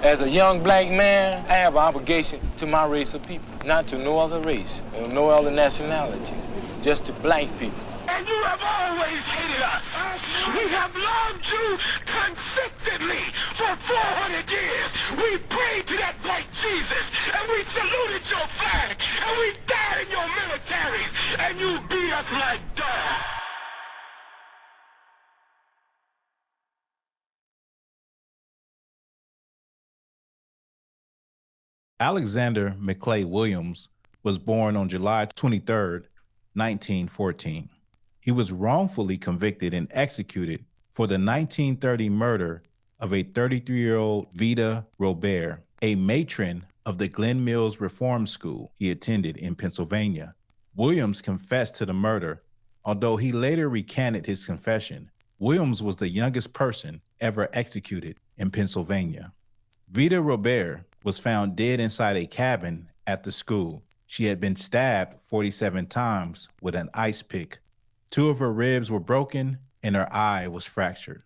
As a young black man, I have an obligation to my race of people, not to no other race or no other nationality, just to black people. And you have always hated us. We have loved you consistently for 400 years. We prayed to that white Jesus, and we saluted your flag, and we died in your militaries, and you beat us like dogs. Alexander McCLAY Williams was born on July 23, 1914. He was wrongfully convicted and executed for the 1930 murder of a 33-year-old Vida Robert, a matron of the Glen Mills Reform School he attended in Pennsylvania. Williams confessed to the murder, although he later recanted his confession. Williams was the youngest person ever executed in Pennsylvania. Vida Robert was found dead inside a cabin at the school. She had been stabbed 47 times with an ice pick. 2 of her ribs were broken and her eye was fractured.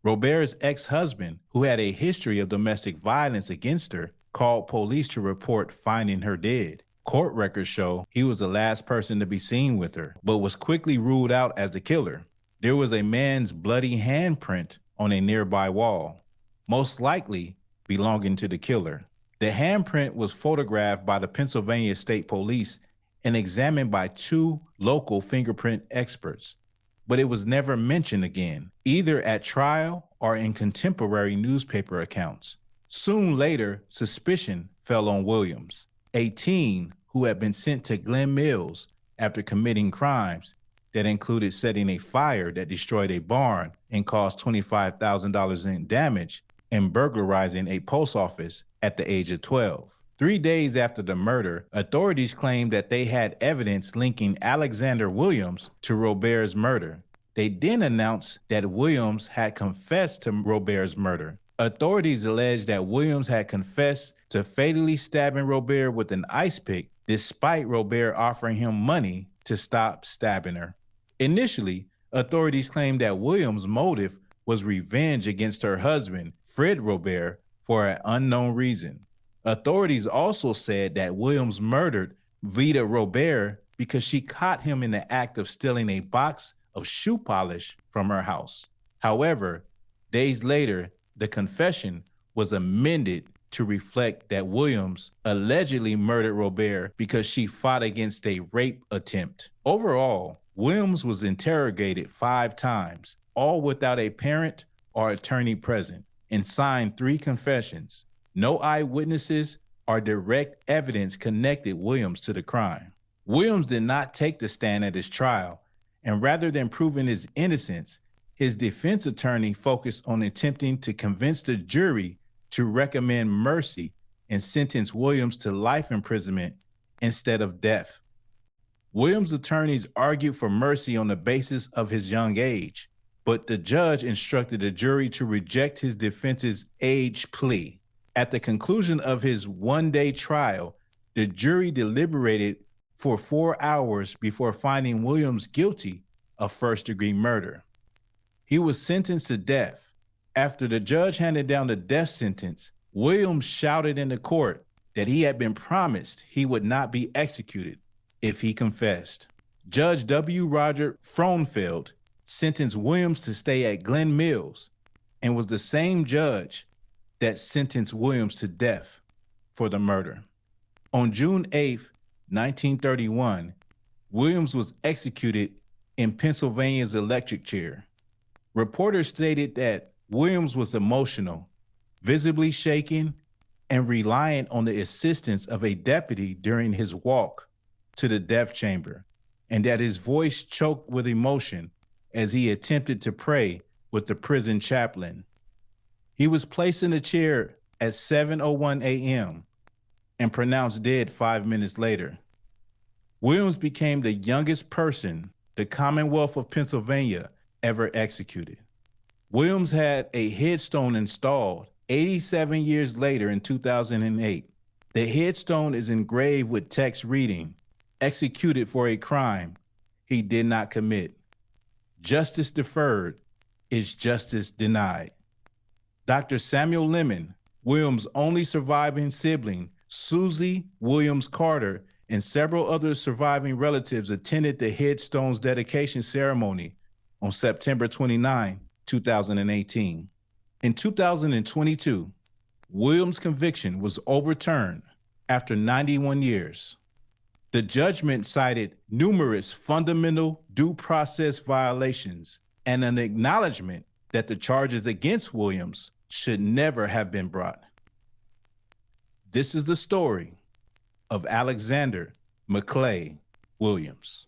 Robert's ex-husband, who had a history of domestic violence against her, called police to report finding her dead. Court records show he was the last person to be seen with her, but was quickly ruled out as the killer. There was a man's bloody handprint on a nearby wall, most likely belonging to the killer. The handprint was photographed by the Pennsylvania State Police and examined by 2 local fingerprint experts, but it was never mentioned again, either at trial or in contemporary newspaper accounts. Soon later, suspicion fell on Williams, a teen who had been sent to Glen Mills after committing crimes that included setting a fire that destroyed a barn and caused $25,000 in damage and burglarizing a post office at the age of 12. 3 days after the murder, authorities claimed that they had evidence linking Alexander Williams to Robert's murder. They then announced that Williams had confessed to Robert's murder. Authorities alleged that Williams had confessed to fatally stabbing Robert with an ice pick, despite Robert offering him money to stop stabbing her. Initially, authorities claimed that Williams' motive was revenge against her husband, Fred Robert, for an unknown reason. Authorities also said that Williams murdered Vida Robert because she caught him in the act of stealing a box of shoe polish from her house. However, days later, the confession was amended to reflect that Williams allegedly murdered Robert because she fought against a rape attempt. Overall, Williams was interrogated 5 times, all without a parent or attorney present, and signed 3 confessions. No eyewitnesses or direct evidence connected Williams to the crime. Williams did not take the stand at his trial, and rather than proving his innocence, his defense attorney focused on attempting to convince the jury to recommend mercy and sentence Williams to life imprisonment instead of death. Williams' attorneys argued for mercy on the basis of his young age, but the judge instructed the jury to reject his defense's age plea. At the conclusion of his 1-day trial, the jury deliberated for 4 hours before finding Williams guilty of first-degree murder. He was sentenced to death. After the judge handed down the death sentence, Williams shouted in the court that he had been promised he would not be executed if he confessed. Judge W. Roger Frohnfeld sentenced Williams to stay at Glen Mills and was the same judge that sentenced Williams to death for the murder. On June 8, 1931, Williams was executed in Pennsylvania's electric chair. Reporters stated that Williams was emotional, visibly shaken, and reliant on the assistance of a deputy during his walk to the death chamber, and that his voice choked with emotion as he attempted to pray with the prison chaplain. He was placed in a chair at 7:01 a.m. and pronounced dead 5 minutes later. Williams became the youngest person the Commonwealth of Pennsylvania ever executed. Williams had a headstone installed 87 years later in 2008. The headstone is engraved with text reading, "Executed for a crime he did not commit. Justice deferred is justice denied." Dr. Samuel Lemon Williams' only surviving sibling, Susie Williams Carter, and several other surviving relatives attended the headstone's dedication ceremony on September 29, 2018. In 2022, Williams' conviction was overturned after 91 years. The judgment cited numerous fundamental due process violations and an acknowledgement that the charges against Williams should never have been brought. This is the story of Alexander McCLAY Williams.